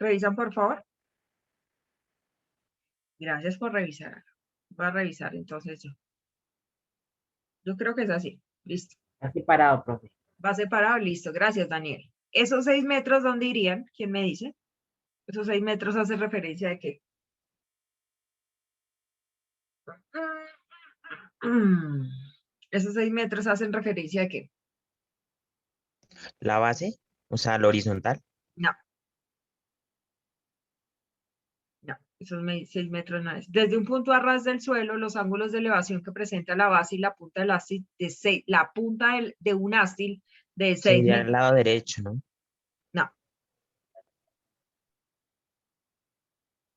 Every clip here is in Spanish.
¿Revisan, por favor? Gracias por revisar. Voy a revisar entonces yo. Yo creo que es así. Listo. Está separado, profe. Va separado, listo. Gracias, Daniel. ¿Esos 6 metros dónde irían? ¿Quién me dice? ¿Esos 6 metros hacen referencia de qué? ¿Esos 6 metros hacen referencia de qué? La base, o sea, la horizontal. No, no. Esos 6 metros no es. Desde un punto a ras del suelo, los ángulos de elevación que presenta la base y la punta del ástil la punta de un ástil de 6 Sería el metros. lado derecho, ¿no? No.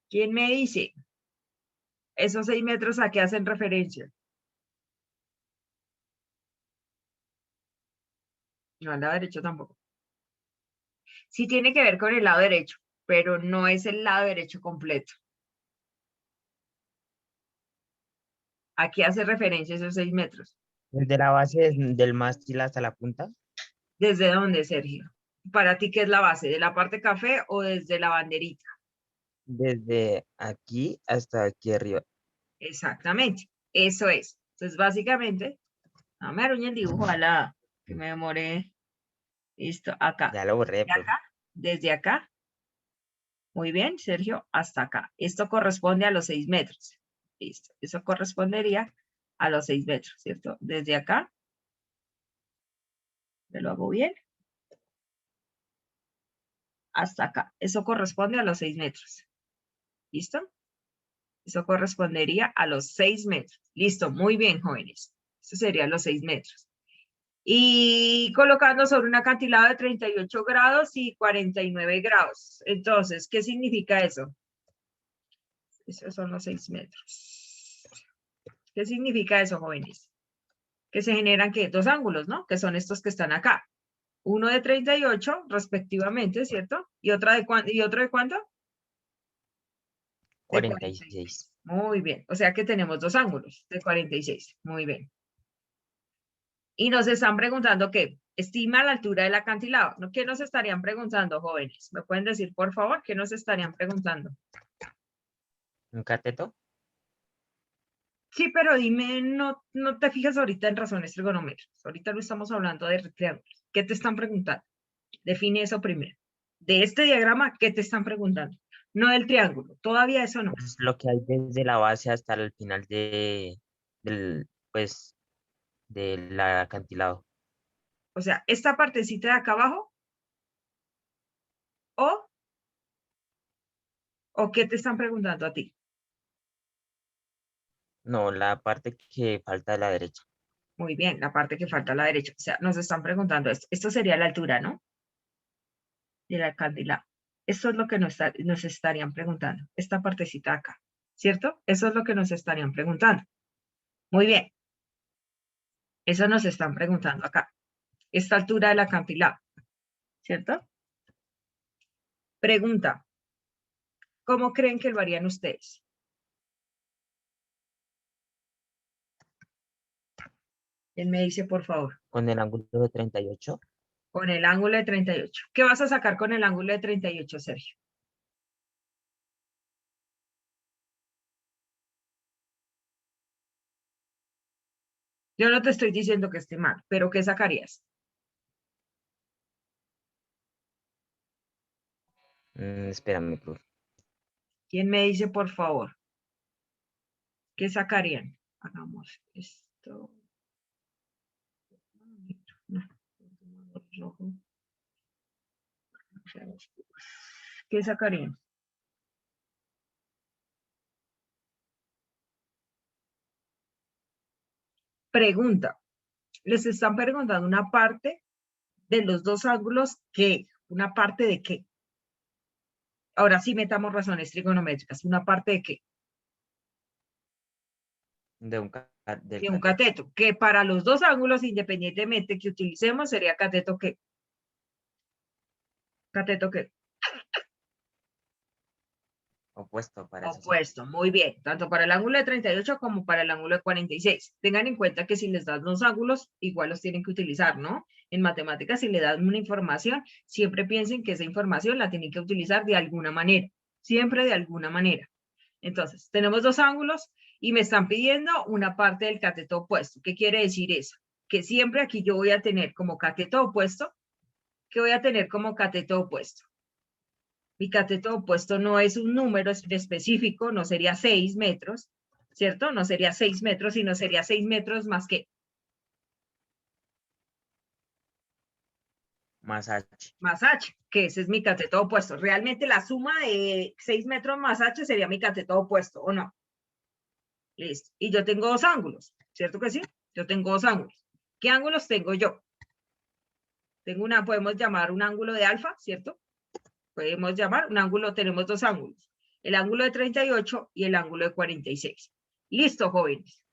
¿Quién me dice? ¿Esos 6 metros a qué hacen referencia? No, al lado derecho tampoco. Sí tiene que ver con el lado derecho, pero no es el lado derecho completo. ¿A qué hace referencia esos 6 metros? Desde la base del mástil hasta la punta. ¿Desde dónde, Sergio? ¿Para ti qué es la base? ¿De la parte café o desde la banderita? Desde aquí hasta aquí arriba. Exactamente, eso es. Entonces, básicamente, no me arruñe el dibujo, ojalá que me demoré. Listo, acá. Ya lo borré, Desde profe. acá, desde acá. Muy bien, Sergio, hasta acá. Esto corresponde a los 6 metros. Listo, eso correspondería a los 6 metros, ¿cierto? Desde acá, me lo hago bien, hasta acá. Eso corresponde a los 6 metros. ¿Listo? Eso correspondería a los 6 metros. Listo, muy bien, jóvenes. Eso serían los 6 metros. Y colocando sobre un acantilado de 38 grados y 49 grados. Entonces, ¿qué significa eso? Esos son los 6 metros. ¿Qué significa eso, jóvenes? Que se generan, ¿qué? Dos ángulos, ¿no? Que son estos que están acá. Uno de 38, respectivamente, ¿cierto? ¿Y otro de cuánto? De 46. 46. Muy bien. O sea que tenemos dos ángulos de 46. Muy bien. Y nos están preguntando qué. Estima la altura del acantilado. ¿No? ¿Qué nos estarían preguntando, jóvenes? ¿Me pueden decir, por favor, qué nos estarían preguntando? ¿Un cateto? Sí, pero dime, no te fijas ahorita en razones trigonométricas. Ahorita no estamos hablando de triángulos. ¿Qué te están preguntando? Define eso primero. De este diagrama, ¿qué te están preguntando? No del triángulo. Todavía eso no. Es lo que hay desde la base hasta el final pues, del acantilado. O sea, esta partecita de acá abajo, o, o qué te están preguntando a ti. No, la parte que falta de la derecha. Muy bien, la parte que falta a la derecha. O sea, nos están preguntando esto. Esto sería la altura, ¿no? Del acantilado. Esto es lo que nos estarían preguntando. Esta partecita de acá, ¿cierto? Eso es lo que nos estarían preguntando. Muy bien. Eso nos están preguntando acá. Esta altura del acantilado, ¿cierto? Pregunta. ¿Cómo creen que lo harían ustedes? Él me dice, por favor, Con el ángulo de 38. con el ángulo de 38. ¿Qué vas a sacar con el ángulo de 38, Sergio? Yo no te estoy diciendo que esté mal, pero ¿qué sacarías? Espérame, profe. ¿Quién me dice, por favor? ¿Qué sacarían? Hagamos esto. No, rojo. ¿Qué sacarían? Pregunta. Les están preguntando una parte de los dos ángulos, ¿qué? ¿Una parte de qué? Ahora sí metamos razones trigonométricas. ¿Una parte de qué? Del De un cateto. cateto, que para los dos ángulos, independientemente que utilicemos, sería cateto ¿qué? ¿Cateto qué? Opuesto para eso sí. Opuesto, muy bien, tanto para el ángulo de 38 como para el ángulo de 46. Tengan en cuenta que si les dan dos ángulos, igual los tienen que utilizar, ¿no? En matemáticas, si le dan una información, siempre piensen que esa información la tienen que utilizar de alguna manera, siempre de alguna manera. Entonces, tenemos dos ángulos y me están pidiendo una parte del cateto opuesto. ¿Qué quiere decir eso? Que siempre aquí yo voy a tener como cateto opuesto, ¿qué voy a tener como cateto opuesto? Mi cateto opuesto no es un número específico, no sería 6 metros, ¿cierto? No sería 6 metros, sino sería 6 metros más que Más H. más h, que ese es mi cateto opuesto. Realmente la suma de 6 metros más h sería mi cateto opuesto, ¿o no? Listo. Y yo tengo dos ángulos, ¿cierto que sí? Yo tengo dos ángulos. ¿Qué ángulos tengo yo? Tengo una, podemos llamar un ángulo de alfa, ¿cierto? Podemos llamar un ángulo, tenemos dos ángulos. El ángulo de 38 y el ángulo de 46. Listo, jóvenes.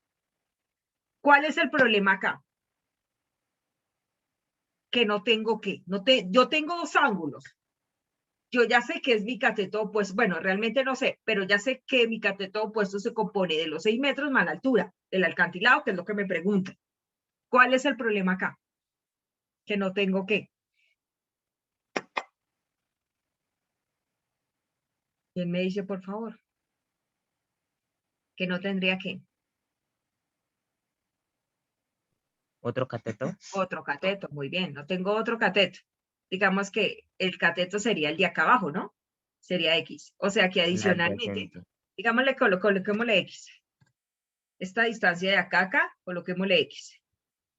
¿Cuál es el problema acá? Que no tengo qué. Yo tengo dos ángulos. Yo ya sé que es mi cateto opuesto. Bueno, realmente no sé, pero ya sé que mi cateto opuesto se compone de los 6 metros más la altura del acantilado, que es lo que me preguntan. ¿Cuál es el problema acá? Que no tengo qué. ¿Quién me dice, por favor? Que no tendría qué. Otro cateto. Otro cateto, muy bien. No tengo otro cateto. Digamos que el cateto sería el de acá abajo, ¿no? Sería X. O sea que El adicionalmente, adyacente. digámosle, coloquémosle X. Esta distancia de acá a acá, coloquémosle X.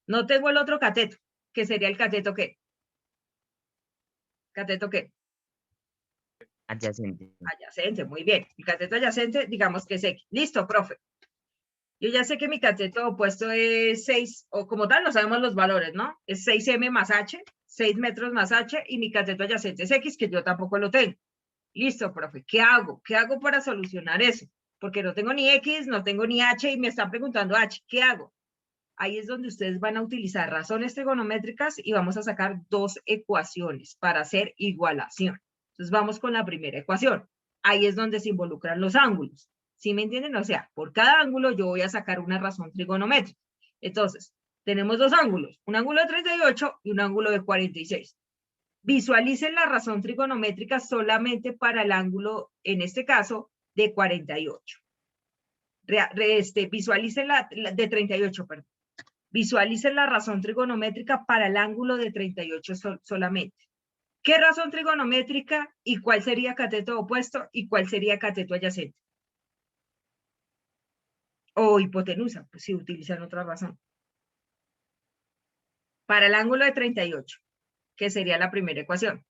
No tengo el otro cateto, que sería el cateto ¿qué? ¿Cateto qué? Adyacente. Adyacente, muy bien. El cateto adyacente, digamos que es X. Listo, profe. Yo ya sé que mi cateto opuesto es 6, o como tal, no sabemos los valores, ¿no? Es 6m más h, 6 metros más h, y mi cateto adyacente es X, que yo tampoco lo tengo. Listo, profe. ¿Qué hago? ¿Qué hago para solucionar eso? Porque no tengo ni X, no tengo ni h, y me están preguntando h. ¿Qué hago? Ahí es donde ustedes van a utilizar razones trigonométricas y vamos a sacar dos ecuaciones para hacer igualación. Entonces vamos con la primera ecuación. Ahí es donde se involucran los ángulos. ¿Sí me entienden? O sea, por cada ángulo yo voy a sacar una razón trigonométrica. Entonces, tenemos dos ángulos, un ángulo de 38 y un ángulo de 46. Visualicen la razón trigonométrica solamente para el ángulo, en este caso, de 48. Visualicen la de 38, perdón. Visualicen la razón trigonométrica para el ángulo de 38 solamente. ¿Qué razón trigonométrica y cuál sería cateto opuesto y cuál sería cateto adyacente? O hipotenusa, pues si utilizan otra razón. Para el ángulo de 38, que sería la primera ecuación.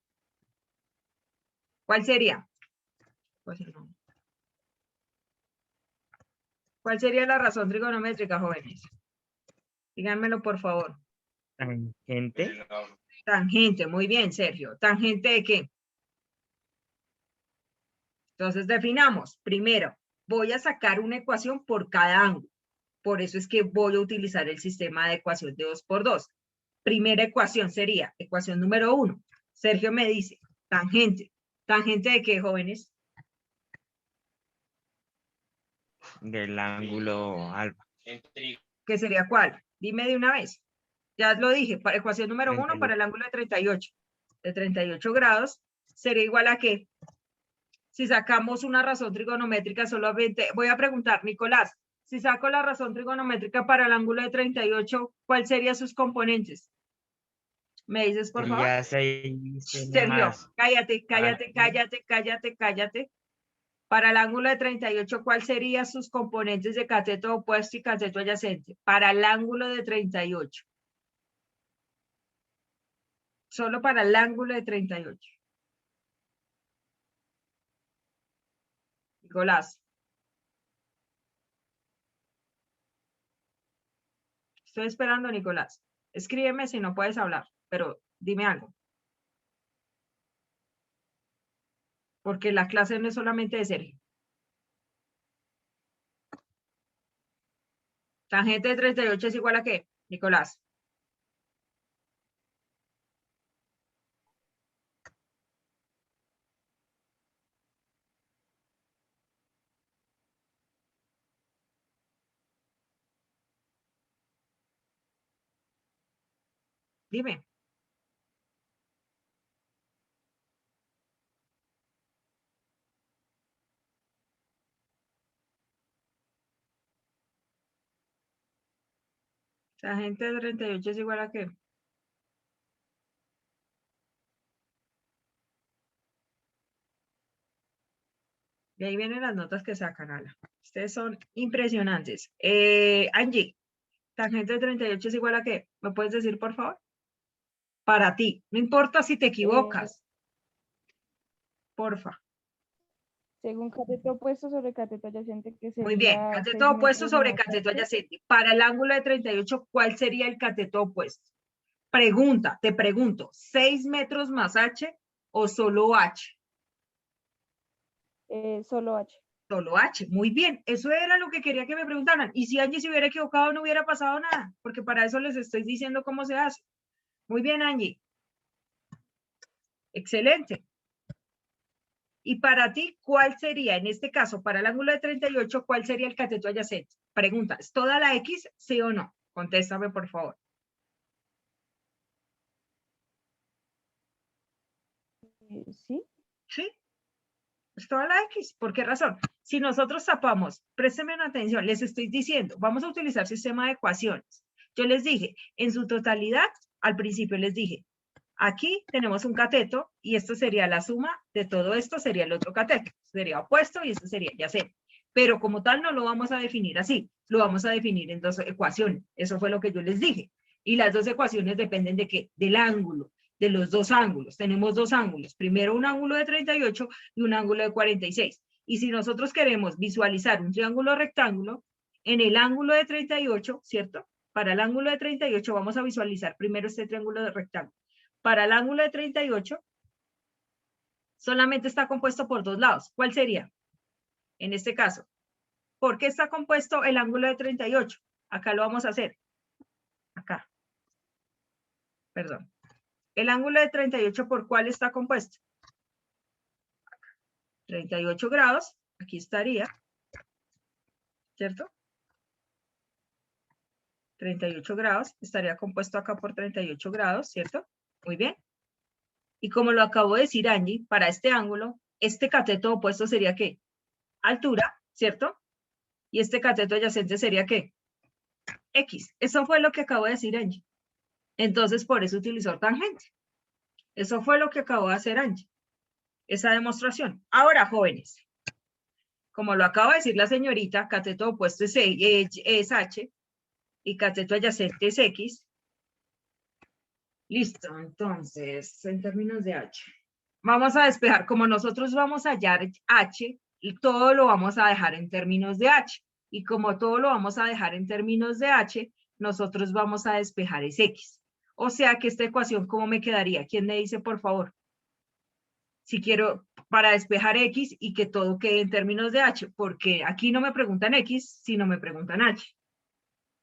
¿Cuál sería? Pues no. ¿Cuál sería la razón trigonométrica, jóvenes? Díganmelo, por favor. Tangente. Tangente, muy bien, Sergio. ¿Tangente de qué? Entonces definamos. Primero, voy a sacar una ecuación por cada ángulo. Por eso es que voy a utilizar el sistema de ecuación de 2 por 2. Primera ecuación sería ecuación número 1. Sergio me dice, tangente. ¿Tangente de qué, jóvenes? Del ángulo alfa. ¿Qué sería cuál? Dime de una vez. Ya lo dije, para ecuación número 1 para 38. el ángulo de 38. De 38 grados sería igual a qué? Si sacamos una razón trigonométrica solamente, voy a preguntar, Nicolás, si saco la razón trigonométrica para el ángulo de 38, ¿cuál serían sus componentes? ¿Me dices, por favor? Sería 6m Sergio, más cállate, cállate, H. cállate, cállate, cállate. Para el ángulo de 38, ¿cuál serían sus componentes de cateto opuesto y cateto adyacente? Para el ángulo de 38. Solo para el ángulo de 38. Nicolás. Estoy esperando, Nicolás. Escríbeme si no puedes hablar, pero dime algo. Porque la clase no es solamente de Sergio. Tangente de 38 es igual a ¿qué, Nicolás? Dime. Tangente de 38 es igual a qué? Y ahí vienen las notas que sacan, Ala. Ustedes son impresionantes. Angie, tangente de 38 es igual a qué? ¿Me puedes decir, por favor? Para ti. No importa si te equivocas. Porfa. Según cateto opuesto sobre cateto adyacente, que Muy bien. sería Cateto 6 opuesto metros sobre más cateto alto. adyacente. Para el ángulo de 38, ¿cuál sería el cateto opuesto? Pregunta, te pregunto, ¿6 metros más H o solo H? Solo H. Solo H, muy bien, eso era lo que quería que me preguntaran. Y si Angie se hubiera equivocado, no hubiera pasado nada, porque para eso les estoy diciendo cómo se hace. Muy bien, Angie. Excelente. Y para ti, ¿cuál sería, en este caso, para el ángulo de 38, cuál sería el cateto adyacente? Pregunta, ¿es toda la X, sí o no? Contéstame, por favor. ¿Sí? ¿Sí? Es toda la X. ¿Por qué razón? Si nosotros tapamos, préstenme atención, les estoy diciendo, vamos a utilizar sistema de ecuaciones. Yo les dije, en su totalidad, al principio les dije, aquí tenemos un cateto y esto sería la suma de todo esto, sería el otro cateto. Sería opuesto y esto sería adyacente. Pero como tal no lo vamos a definir así, lo vamos a definir en dos ecuaciones. Eso fue lo que yo les dije. Y las dos ecuaciones dependen de qué? Del ángulo, de los dos ángulos. Tenemos dos ángulos. Primero un ángulo de 38 y un ángulo de 46. Y si nosotros queremos visualizar un triángulo rectángulo, en el ángulo de 38, ¿cierto? Para el ángulo de 38 vamos a visualizar primero este triángulo de rectángulo. Para el ángulo de 38, solamente está compuesto por dos lados. ¿Cuál sería? En este caso, ¿por qué está compuesto el ángulo de 38? Acá lo vamos a hacer. Acá. Perdón. El ángulo de 38, ¿por cuál está compuesto? 38 grados. Aquí estaría. ¿Cierto? 38 grados. Estaría compuesto acá por 38 grados, ¿cierto? Muy bien. Y como lo acabo de decir Angie, para este ángulo, este cateto opuesto sería ¿qué? Altura, ¿cierto? Y este cateto adyacente sería ¿qué? X. Eso fue lo que acabo de decir Angie. Entonces, por eso utilizó tangente. Eso fue lo que acabó de hacer Angie. Esa demostración. Ahora, jóvenes, como lo acaba de decir la señorita, cateto opuesto es H y cateto adyacente es X. Listo, entonces, en términos de H. Vamos a despejar, como nosotros vamos a hallar H, y todo lo vamos a dejar en términos de H. Y como todo lo vamos a dejar en términos de H, nosotros vamos a despejar es X. O sea que esta ecuación, ¿cómo me quedaría? ¿Quién me dice, por favor? Si quiero, para despejar X y que todo quede en términos de H, porque aquí no me preguntan X, sino me preguntan H.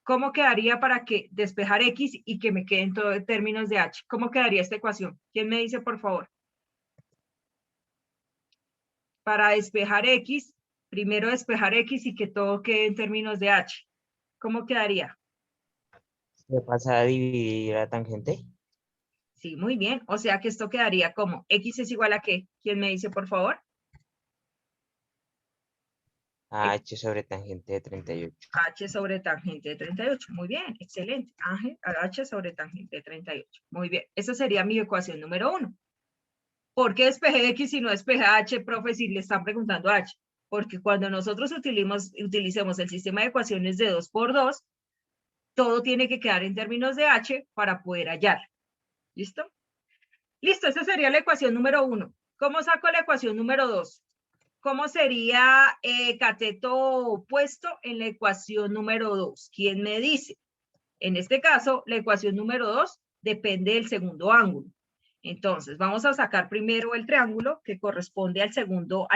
¿Cómo quedaría para que despejar X y que me queden todo en términos de H? ¿Cómo quedaría esta ecuación? ¿Quién me dice, por favor? Para despejar X, primero despejar X y que todo quede en términos de H. ¿Cómo quedaría? ¿Qué pasa a dividir la tangente? Sí, muy bien. O sea que esto quedaría como X es igual a ¿qué? ¿Quién me dice, por favor? A H sobre tangente de 38. H sobre tangente de 38. Muy bien, excelente. H sobre tangente de 38. Muy bien. Esa sería mi ecuación número 1. ¿Por qué despejé X y no despejé H, profe, si le están preguntando a H? Porque cuando nosotros utilicemos el sistema de ecuaciones de 2 por 2, todo tiene que quedar en términos de H para poder hallar. ¿Listo? Listo, esa sería la ecuación número 1. ¿Cómo saco la ecuación número 2? ¿Cómo sería cateto opuesto en la ecuación número 2? ¿Quién me dice? En este caso, la ecuación número 2 depende del segundo ángulo. Entonces, vamos a sacar primero el triángulo que corresponde al segundo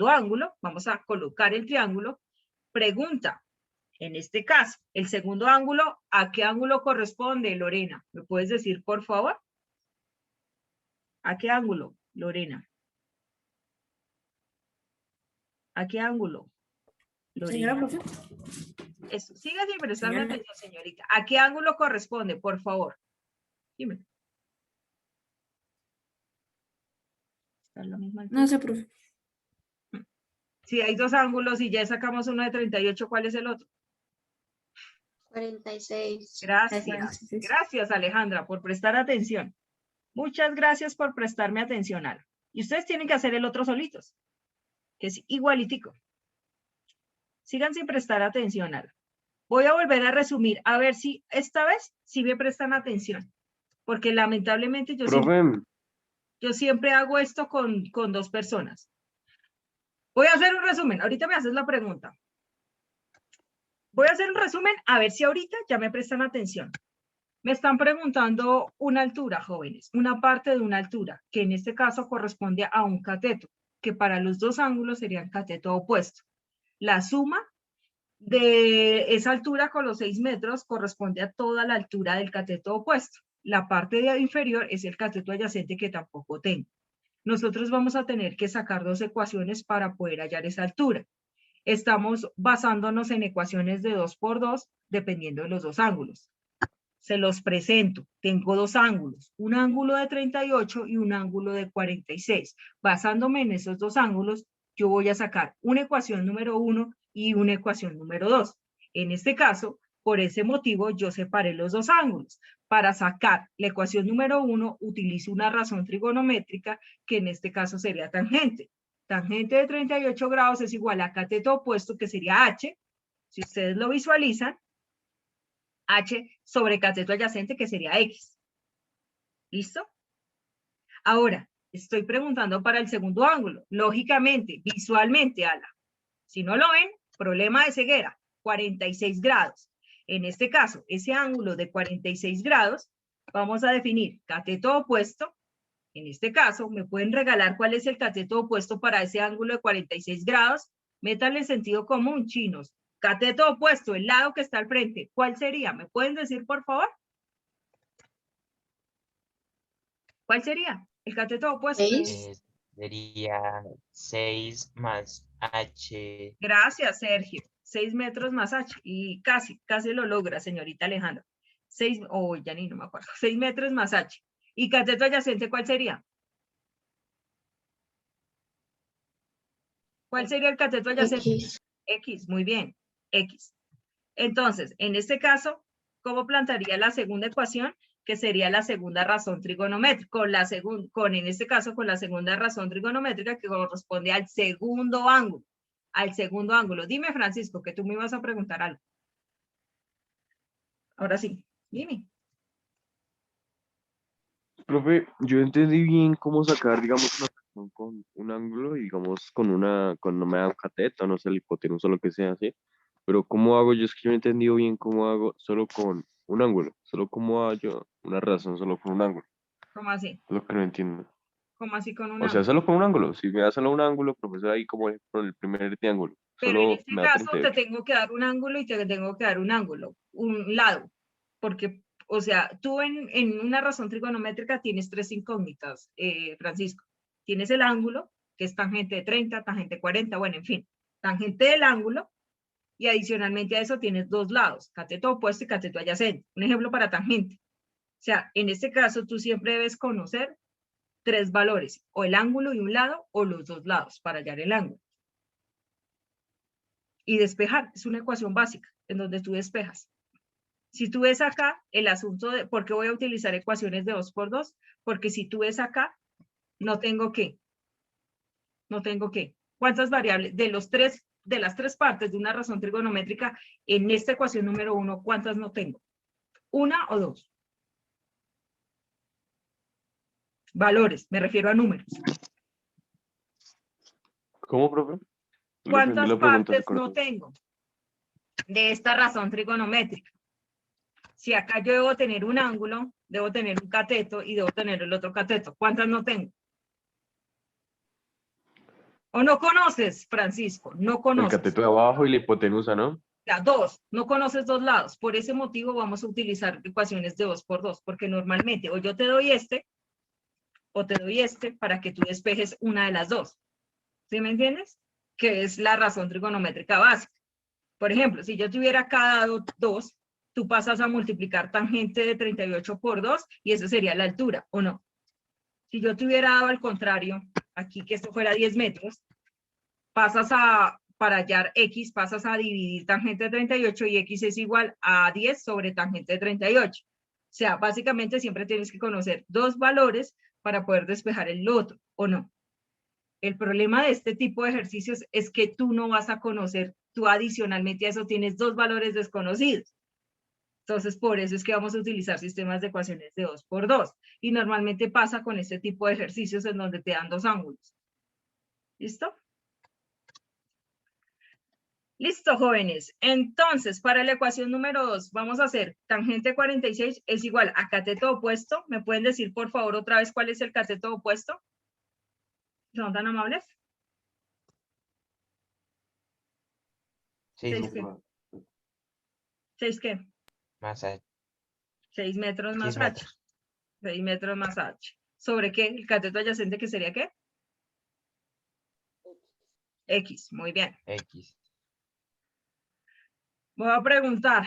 ángulo. Vamos a colocar el triángulo. Pregunta, en este caso, el segundo ángulo, ¿a qué ángulo corresponde, Lorena? ¿Me puedes decir, por favor? ¿A qué ángulo, Lorena? ¿A qué ángulo, Lorena? Señora profe. Eso, siga sin prestarme Señora. atención, señorita. ¿A qué ángulo corresponde, por favor? Dime. ¿Está a la misma altura? No sé, profe. Si hay dos ángulos y ya sacamos uno de 38, ¿cuál es el otro? 46. Gracias. Gracias, Alejandra, por prestar atención. Muchas gracias por prestarme atención, Ala. Y ustedes tienen que hacer el otro solitos, que es igualitico. Sigan sin prestar atención, Ala. Voy a volver a resumir, a ver si esta vez sí me prestan atención. Porque lamentablemente yo siempre hago esto con dos personas. Voy a hacer un resumen. Ahorita me haces la pregunta. Voy a hacer un resumen a ver si ahorita ya me prestan atención. Me están preguntando una altura, jóvenes, una parte de una altura, que en este caso corresponde a un cateto, que para los dos ángulos serían cateto opuesto. La suma de esa altura con los 6 metros corresponde a toda la altura del cateto opuesto. La parte de inferior es el cateto adyacente que tampoco tengo. Nosotros vamos a tener que sacar dos ecuaciones para poder hallar esa altura. Estamos basándonos en ecuaciones de 2 por 2, dependiendo de los dos ángulos. Se los presento. Tengo dos ángulos, un ángulo de 38 y un ángulo de 46. Basándome en esos dos ángulos, yo voy a sacar una ecuación número 1 y una ecuación número 2. En este caso, por ese motivo, yo separé los dos ángulos. Para sacar la ecuación número 1, utilizo una razón trigonométrica, que en este caso sería tangente. Tangente de 38 grados es igual a cateto opuesto, que sería h. Si ustedes lo visualizan, h sobre cateto adyacente, que sería x. ¿Listo? Ahora, estoy preguntando para el segundo ángulo. Lógicamente, visualmente, Ala. Si no lo ven, problema de ceguera, 46 grados. En este caso, ese ángulo de 46 grados, vamos a definir cateto opuesto. En este caso, ¿me pueden regalar cuál es el cateto opuesto para ese ángulo de 46 grados? Métanle sentido común, chinos. Cateto opuesto, el lado que está al frente, ¿cuál sería? ¿Me pueden decir, por favor? ¿Cuál sería el cateto opuesto? 6. Sería 6 más h. Gracias, Sergio. 6 metros más h. Y casi lo logra, señorita Alejandra. 6, ya ni no me acuerdo. 6 metros más h. ¿Y cateto adyacente cuál sería? ¿Cuál sería el cateto adyacente? X. X, muy bien. X. Entonces, en este caso, ¿cómo plantearía la segunda ecuación? Que sería la segunda razón trigonométrica, en este caso, con la segunda razón trigonométrica que corresponde al segundo ángulo. Al segundo ángulo. Dime, Francisco, que tú me ibas a preguntar algo. Ahora sí, dime. Profe, yo entendí bien cómo sacar, digamos, una ecuación con un ángulo y, digamos, cuando me da un cateto, no sé, la hipotenusa o lo que sea, ¿sí? Pero ¿cómo hago? Yo es que yo no he entendido bien cómo hago solo con un ángulo, solo cómo hago yo una razón solo con un ángulo. ¿Cómo así? Es lo que no entiendo. ¿Cómo así con un O sea, ángulo? solo con un ángulo. Si me da solo un ángulo, profesor, ahí como por el primer triángulo, Pero en solo este me da caso te 38. tengo que dar un ángulo y te tengo que dar un ángulo, un lado. Porque, o sea, tú en una razón trigonométrica tienes tres incógnitas, Francisco. Tienes el ángulo, que es tangente de 30, tangente de 40, bueno, en fin. Tangente del ángulo, y adicionalmente a eso tienes dos lados, cateto opuesto y cateto adyacente. Un ejemplo para tangente. O sea, en este caso tú siempre debes conocer tres valores, o el ángulo y un lado, o los dos lados, para hallar el ángulo. Y despejar, es una ecuación básica, en donde tú despejas. Si tú ves acá el asunto de, ¿por qué voy a utilizar ecuaciones de 2 por 2? Porque si tú ves acá, no tengo qué. No tengo qué. ¿Cuántas variables? De las tres partes de una razón trigonométrica, en esta ecuación número 1, ¿cuántas no tengo? ¿Una o dos? Valores, me refiero a números. ¿Cómo, profe? Le entendí ¿Cuántas la pregunta, se partes no cortó. tengo de esta razón trigonométrica? Si acá yo debo tener un ángulo, debo tener un cateto y debo tener el otro cateto. ¿Cuántas no tengo? ¿O no conoces, Francisco? No El conoces. cateto de abajo y la hipotenusa, ¿no? Ya, dos. No conoces dos lados. Por ese motivo vamos a utilizar ecuaciones de 2 por 2, porque normalmente o yo te doy este, o te doy este, para que tú despejes una de las dos. ¿Sí me entiendes? Que es la razón trigonométrica básica. Por ejemplo, si yo tuviera acá dado 2, tú pasas a multiplicar tangente de 38 por 2 y eso sería la altura, ¿o no? Si yo te hubiera dado al contrario, aquí que esto fuera 10 metros, para hallar x, pasas a dividir tangente de 38 y x es igual a 10 sobre tangente de 38. O sea, básicamente siempre tienes que conocer dos valores para poder despejar el otro, ¿o no? El problema de este tipo de ejercicios es que tú no vas a conocer, tú adicionalmente a eso tienes dos valores desconocidos. Entonces, por eso es que vamos a utilizar sistemas de ecuaciones de 2 por 2. Y normalmente pasa con este tipo de ejercicios en donde te dan dos ángulos. ¿Listo? Listo, jóvenes. Entonces, para la ecuación número 2, vamos a hacer tangente 46 es igual a cateto opuesto. ¿Me pueden decir, por favor, otra vez cuál es el cateto opuesto? ¿Son tan amables? 6 ¿6 qué? ¿6 qué? más H. 6 metros más 6 H. metros. 6 metros más H. ¿Sobre qué? ¿El cateto adyacente que sería qué? X. Muy bien. X. Voy a preguntar.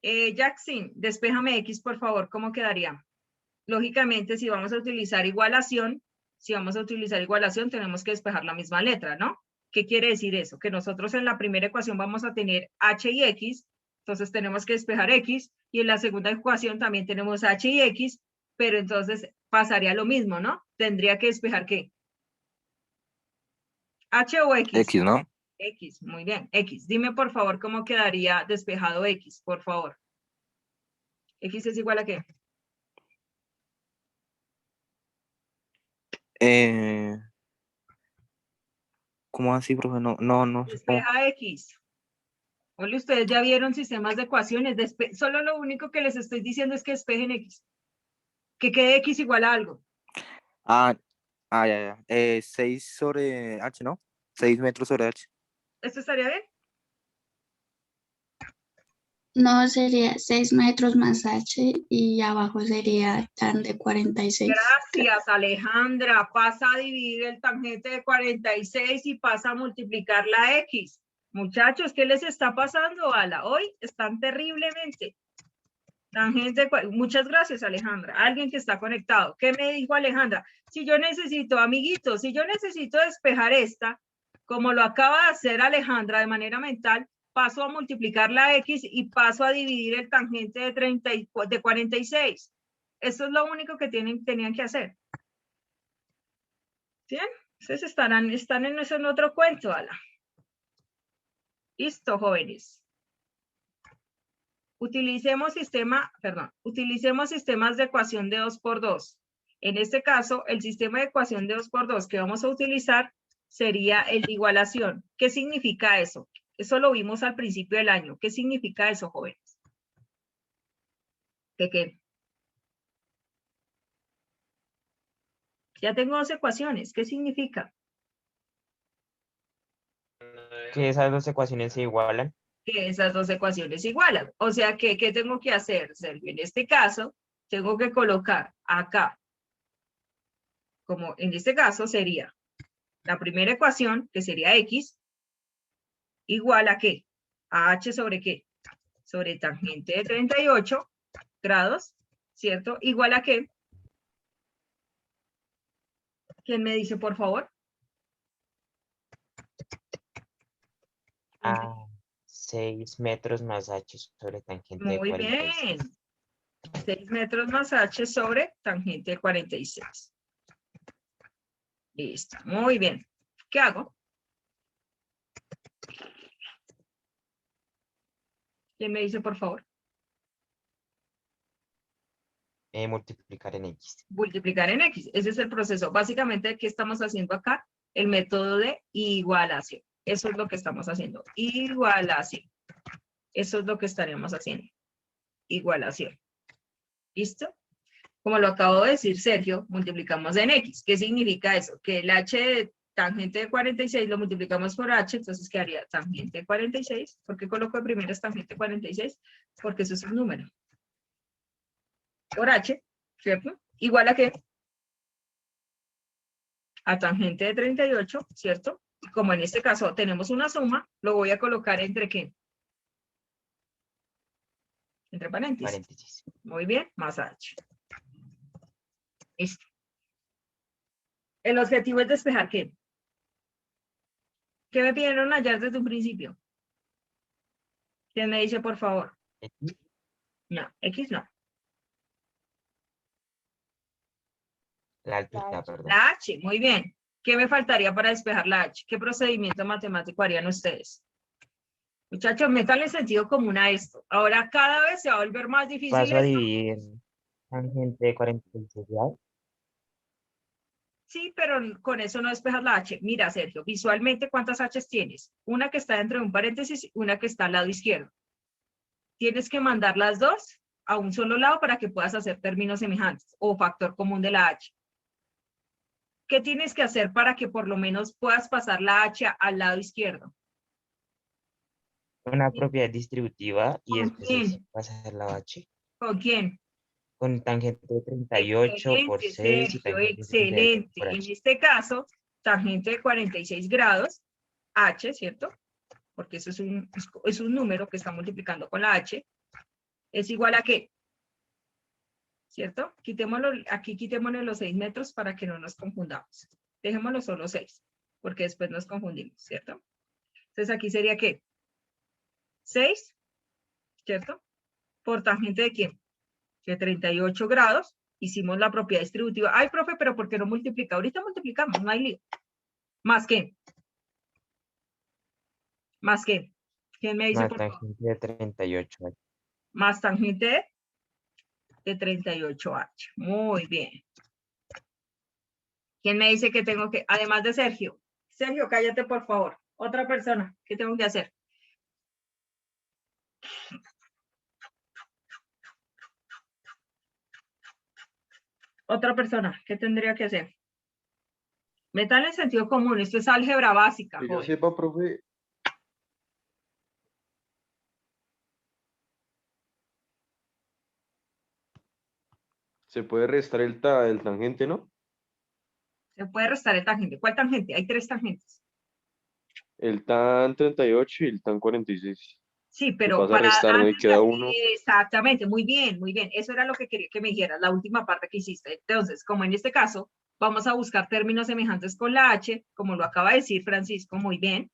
Jackson, despéjame X, por favor. ¿Cómo quedaría? Lógicamente, si vamos a utilizar igualación, tenemos que despejar la misma letra, ¿no? ¿Qué quiere decir eso? Que nosotros en la primera ecuación vamos a tener H y X, entonces tenemos que despejar X, y en la segunda ecuación también tenemos H y X, pero entonces pasaría lo mismo, ¿no? Tendría que despejar ¿qué? ¿H o X? X, ¿no? X, muy bien, X. Dime, por favor, cómo quedaría despejado X, por favor. X es igual a ¿qué? ¿Cómo así, profe? No sé cómo. Despeja X. Oye, ustedes ya vieron sistemas de ecuaciones. Solo lo único que les estoy diciendo es que despejen X. Que quede X igual a algo. Ya. 6 sobre H, ¿no? 6 metros sobre H. ¿Esto estaría bien? No, sería 6 metros más H y abajo sería tan de 46. Gracias, Alejandra. Pasa a dividir el tangente de 46 y pasa a multiplicar la X. Muchachos, ¿qué les está pasando, Ala? Hoy están terriblemente. Muchas gracias, Alejandra. Alguien que está conectado. ¿Qué me dijo Alejandra? Si yo necesito, amiguitos, si yo necesito despejar esta, como lo acaba de hacer Alejandra de manera mental, paso a multiplicar la X y paso a dividir el tangente de 46. Eso es lo único que tenían que hacer. ¿Bien? Ustedes están en eso en otro cuento, Ala. Listo, jóvenes. Utilicemos sistemas de ecuación de 2 por 2. En este caso, el sistema de ecuación de 2 por 2 que vamos a utilizar sería el de igualación. ¿Qué significa eso? Eso lo vimos al principio del año. ¿Qué significa eso, jóvenes? ¿De qué? Ya tengo dos ecuaciones. ¿Qué significa? Que esas dos ecuaciones se igualan. Que esas dos ecuaciones igualan. O sea, ¿qué tengo que hacer, Sergio? En este caso, tengo que colocar acá, como en este caso sería la primera ecuación, que sería X, igual a ¿qué? A H sobre ¿qué? Sobre tangente de 38 grados, ¿cierto? Igual a ¿qué? ¿Quién me dice, por favor? A 6 metros más H sobre tangente de Muy 46. bien. 6 metros más H sobre tangente de 46. Listo, muy bien. ¿Qué hago? ¿Quién me dice, por favor? Multiplicar en X. Multiplicar en X. Ese es el proceso. Básicamente, ¿qué estamos haciendo acá? El método de igualación. Eso es lo que estamos haciendo. Igualación. Eso es lo que estaremos haciendo. Igualación. ¿Listo? Como lo acabo de decir Sergio, multiplicamos en X. ¿Qué significa eso? Que el H de tangente de 46 lo multiplicamos por H, entonces quedaría tangente de 46. ¿Por qué coloco de primeras tangente 46? Porque eso es un número. Por H, ¿cierto? Igual a ¿qué? A tangente de 38, ¿cierto? Y como en este caso tenemos una suma, lo voy a colocar entre ¿qué? entre paréntesis. Paréntesis. Muy bien, más h. Listo. El objetivo es despejar ¿qué? ¿Qué me pidieron hallar desde un principio? ¿Quién me dice, por favor? X, No, X no. la altura, La H. perdón. La H, muy bien. ¿Qué me faltaría para despejar la H? ¿Qué procedimiento matemático harían ustedes? Muchachos, métanle sentido común a esto. Ahora cada vez se va a volver más difícil Paso a esto. dividir tangente de 46 grados. Sí, pero con eso no despejas la H. Mira, Sergio, visualmente, ¿cuántas H's tienes? Una que está dentro de un paréntesis y una que está al lado izquierdo. Tienes que mandar las dos a un solo lado para que puedas hacer términos semejantes o factor común de la H. ¿Qué tienes que hacer para que por lo menos puedas pasar la H al lado izquierdo? Una propiedad distributiva y ¿Con después es quién? pasar la H. ¿Con quién? Con tangente de 38 por Excelente, 6 y Sergio, tangente de 38 excelente. por En H. este caso, tangente de 46 grados, H, ¿cierto? Porque eso es un número que está multiplicando con la H, es igual a ¿qué? ¿Cierto? Quitémoslo, aquí quitémosle los 6 metros para que no nos confundamos. Dejémoslo solo 6, porque después nos confundimos, ¿cierto? Entonces aquí sería ¿qué? 6, ¿cierto? Por tangente de ¿quién? De 38 grados, hicimos la propiedad distributiva. Ay, profe, pero ¿por qué no multiplica? Ahorita multiplicamos, no hay lío. ¿Más qué? ¿Más qué? ¿Quién me dice, Más por favor? tangente de 38 H. Más tangente de 38H. Muy bien. ¿Quién me dice que tengo que, además de Sergio? Sergio, cállate, por favor. Otra persona, ¿qué tengo que hacer? Otra persona, ¿qué tendría que hacer? Metan el sentido común, esto es álgebra básica, Que yo joven. sepa, profe, se puede restar el tangente, ¿no? Se puede restar el tangente. ¿Cuál tangente? Hay 3 tangentes. El tan 38 y el tan 46. Sí, Se pero pasa a para restar, ¿no? Y antes de queda uno. exactamente, muy bien, muy bien. Eso era lo que quería que me dijeras, la última parte que hiciste. Entonces, como en este caso, vamos a buscar términos semejantes con la H, como lo acaba de decir Francisco, muy bien.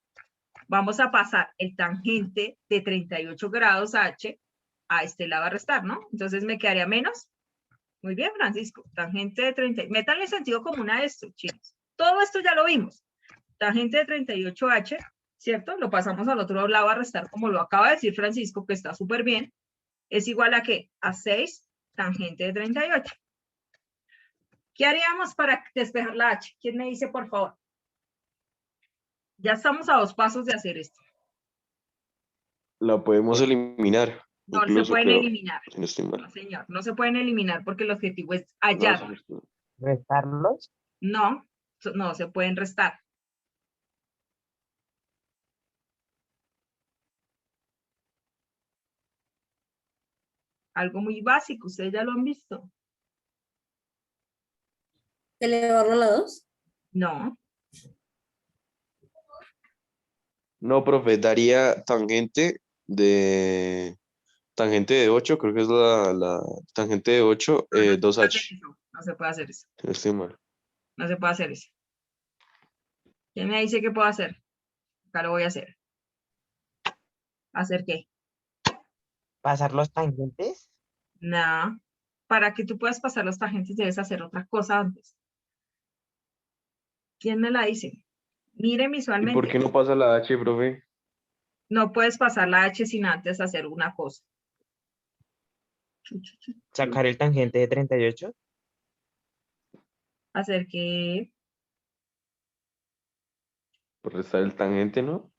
Vamos a pasar el tangente de 38 grados H a este lado a restar, ¿no? Entonces me quedaría menos. Muy bien, Francisco. Tangente de 30. Métanle sentido común a esto, chicos. Todo esto ya lo vimos. Tangente de 38H, ¿cierto? Lo pasamos al otro lado a restar, como lo acaba de decir Francisco, que está súper bien. ¿Es igual a qué? A 6 tangente de 38. ¿Qué haríamos para despejar la H? ¿Quién me dice, por favor? Ya estamos a 2 pasos de hacer esto. La podemos eliminar. No se Incluso, pueden creo, eliminar. si no estoy mal. No, señor. No se pueden eliminar porque el objetivo es No, hallar. si no estoy mal. Restarlos. No, no se pueden restar. Algo muy básico, ustedes ya lo han visto. ¿Elevarlo a la 2? No, No, profe, daría tangente de 8, creo que es la tangente de 8, no, no se puede hacer 2H. eso. No se puede hacer eso. Si no estoy mal. No se puede hacer eso. ¿Quién me dice qué puedo hacer? Acá lo voy a hacer. ¿Hacer qué? Pasar los tangentes. No. Para que tú puedas pasar los tangentes debes hacer otra cosa antes. ¿Quién me la dice? Miren ¿Y visualmente. por qué no pasa la H, profe? No puedes pasar la H sin antes hacer una cosa. Sacar el tangente de 38. Hacer que... Por restar el tangente, ¿no?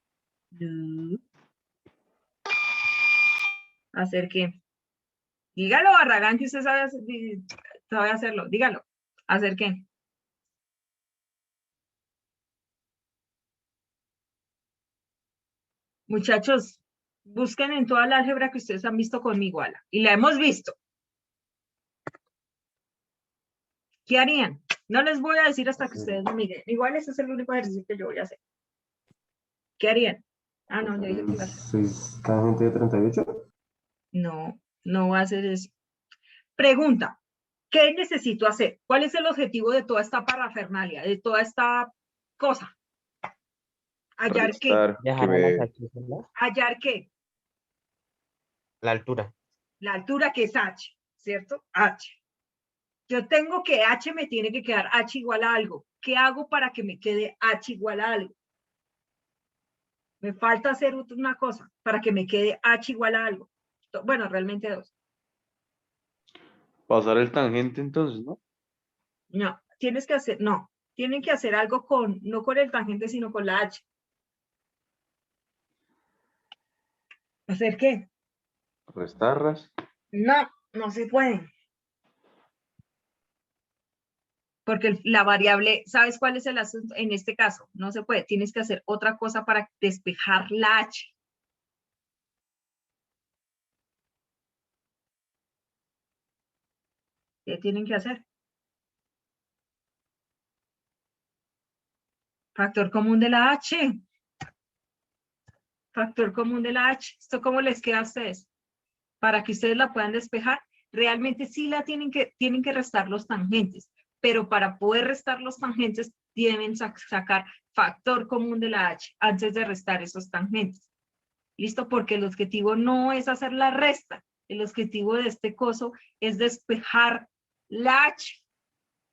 Hacer que... Dígalo, Barragán, que usted sabe hacerlo. Dígalo. ¿Hacer qué? Muchachos, busquen en toda la álgebra que ustedes han visto conmigo, Ala, y la hemos visto. ¿Qué harían? No les voy a decir hasta que ustedes no me digan. Igual ese es el único ejercicio que yo voy a hacer. ¿Qué harían? Ah, no, yo dije que iba a hacer. ¿Tangente de 38? No, No va a hacer eso. Pregunta, ¿qué necesito hacer? ¿Cuál es el objetivo de toda esta parafernalia, de toda esta cosa? ¿Hallar qué? Restar, que Dejar a las me... H solas, ¿Hallar qué? la altura. La altura que es h, ¿cierto? H. Yo tengo que h me tiene que quedar h igual a algo. ¿Qué hago para que me quede h igual a algo? Me falta hacer una cosa para que me quede h igual a algo. Bueno, realmente dos. Pasar el tangente entonces, ¿no? No, tienes que hacer, no. Tienen que hacer algo con, no con el tangente, sino con la h. ¿Hacer qué? Restarlas. No, no se puede. Porque la variable, ¿sabes cuál es el asunto? En este caso, no se puede. Tienes que hacer otra cosa para despejar la h. ¿Qué tienen que hacer? Factor común de la h. Factor común de la h. ¿Esto cómo les queda a ustedes? Para que ustedes la puedan despejar, realmente sí la tienen que restar los tangentes, pero para poder restar los tangentes deben sacar factor común de la h antes de restar esos tangentes. ¿Listo? Porque el objetivo no es hacer la resta, el objetivo de este coso es despejar la h.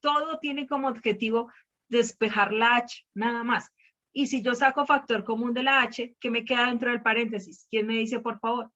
Todo tiene como objetivo despejar la h, nada más. Y si yo saco factor común de la h, ¿qué me queda dentro del paréntesis? ¿Quién me dice, por favor?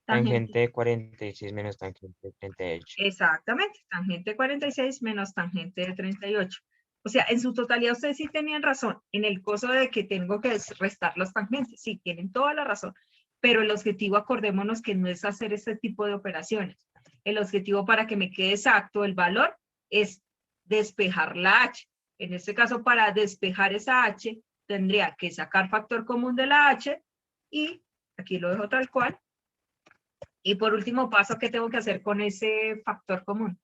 Tangente de 46 menos tangente de 38. Exactamente, tangente de 46 menos tangente de 38. O sea, en su totalidad ustedes sí tenían razón en el coso de que tengo que restar los tangentes. Sí, tienen toda la razón. Pero el objetivo, acordémonos que no es hacer este tipo de operaciones. El objetivo para que me quede exacto el valor es despejar la h. En este caso, para despejar esa h, tendría que sacar factor común de la h y aquí lo dejo tal cual. Y por último paso, ¿qué tengo que hacer con ese factor común?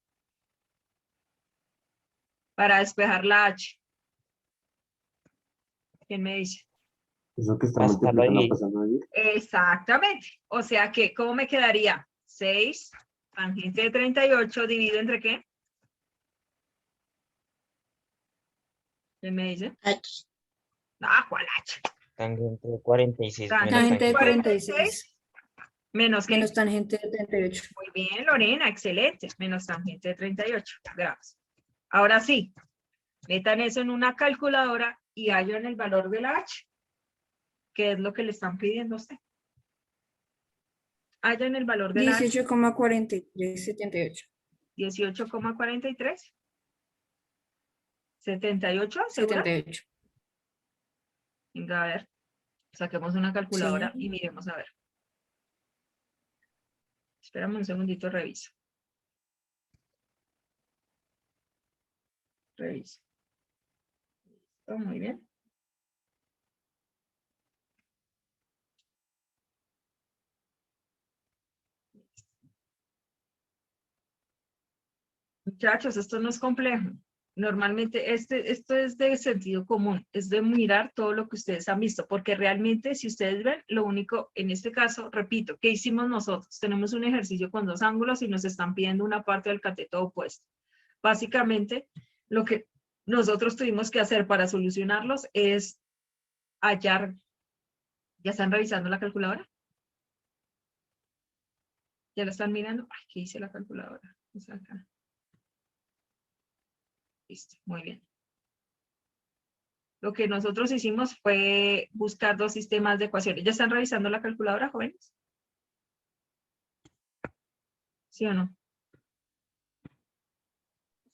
Para despejar la h. ¿Quién me dice? Eso que está Pasarlo multiplicando, ahí. pasando ahí. Exactamente. O sea que, ¿cómo me quedaría? 6 tangente de 38 dividido entre ¿qué? ¿Quién me dice? H. Ah, ¿cuál h? Tangente de 46 menos Tangente de tangente. 46 Menos ¿qué? menos tangente de 38. Muy bien, Lorena, excelente. Menos tangente de 38 grados. Ahora sí, metan eso en una calculadora y hallan el valor de la h, que es lo que le están pidiendo a usted. Hallan el valor de la h, 18,4378. 18,43. 78, ¿segura? 78. Venga, a ver. Saquemos una calculadora Sí. y miremos a ver. Espérame un segundito, reviso. Reviso. Listo, muy bien. Muchachos, esto no es complejo. Normalmente esto es de sentido común, es de mirar todo lo que ustedes han visto, porque realmente si ustedes ven, lo único, en este caso, repito, ¿qué hicimos nosotros? Tenemos un ejercicio con dos ángulos y nos están pidiendo una parte del cateto opuesto. Básicamente, lo que nosotros tuvimos que hacer para solucionarlos es hallar. ¿Ya están revisando la calculadora? ¿Ya la están mirando? Ay, ¿qué dice la calculadora? Pues acá. Listo, muy bien. Lo que nosotros hicimos fue buscar dos sistemas de ecuaciones. ¿Ya están revisando la calculadora, jóvenes? ¿Sí o no?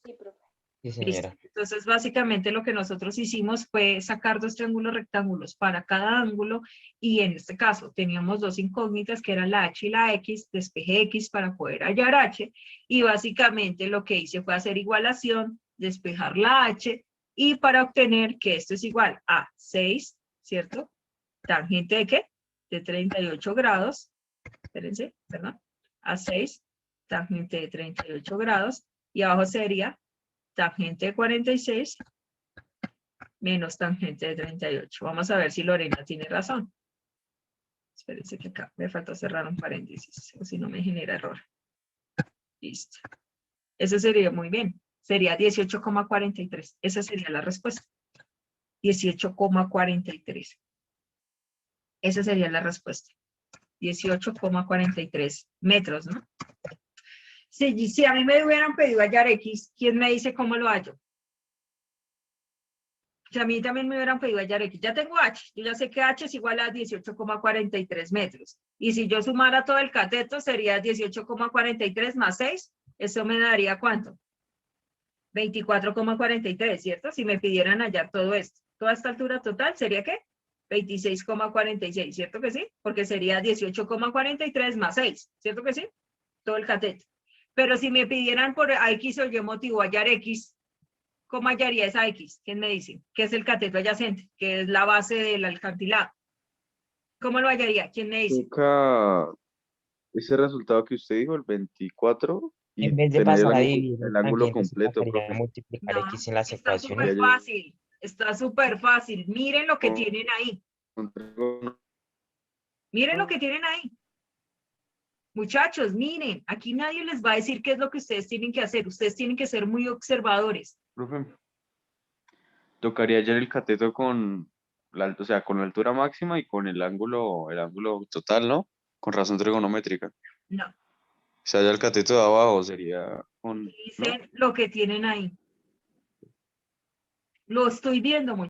Sí, profe. Sí, Listo. señora. Entonces, básicamente lo que nosotros hicimos fue sacar dos triángulos rectángulos para cada ángulo y en este caso teníamos dos incógnitas que eran la h y la x, despejé x para poder hallar h y básicamente lo que hice fue hacer igualación, despejar la h y para obtener que esto es igual a 6, ¿cierto? ¿Tangente de qué? De 38 grados, espérense, perdón, a 6, tangente de 38 grados y abajo sería tangente de 46 menos tangente de 38. Vamos a ver si Lorena tiene razón. Espérense que acá me faltó cerrar un paréntesis, o si no me genera error. Listo. Eso sería muy bien. Sería 18,43. Esa sería la respuesta. 18,43. Esa sería la respuesta. 18,43 metros, ¿no? Si a mí me hubieran pedido hallar X, ¿quién me dice cómo lo hallo? Si a mí también me hubieran pedido hallar X, ya tengo H, yo ya sé que H es igual a 18,43 metros. Y si yo sumara todo el cateto, sería 18,43 más 6, eso me daría ¿cuánto? 24,43, ¿cierto? Si me pidieran hallar todo esto. Toda esta altura total, ¿sería qué? 26,46, ¿cierto que sí? Porque sería 18,43 más 6, ¿cierto que sí? Todo el cateto. Pero si me pidieran por X o Y motivo hallar X, ¿cómo hallaría esa X? ¿Quién me dice? ¿Qué es el cateto adyacente? Que es la base del alcantilado. ¿Cómo lo hallaría? ¿Quién me dice? Toca ese resultado que usted dijo, el 24, y En vez de tener pasar a dividir el ángulo también, pues completo, tocaría profe. multiplicar No, X en las está súper ecuaciones. fácil. Está súper fácil. Miren lo que tienen ahí. Miren lo que tienen ahí. Muchachos, miren, aquí nadie les va a decir qué es lo que ustedes tienen que hacer. Ustedes tienen que ser muy observadores. Profe, tocaría hallar el cateto con o sea, con la altura máxima y con el ángulo total, ¿no? Con razón trigonométrica. No, Si halla el cateto de abajo sería con, ¿no? dicen lo que tienen ahí. Lo estoy viendo, muchachos.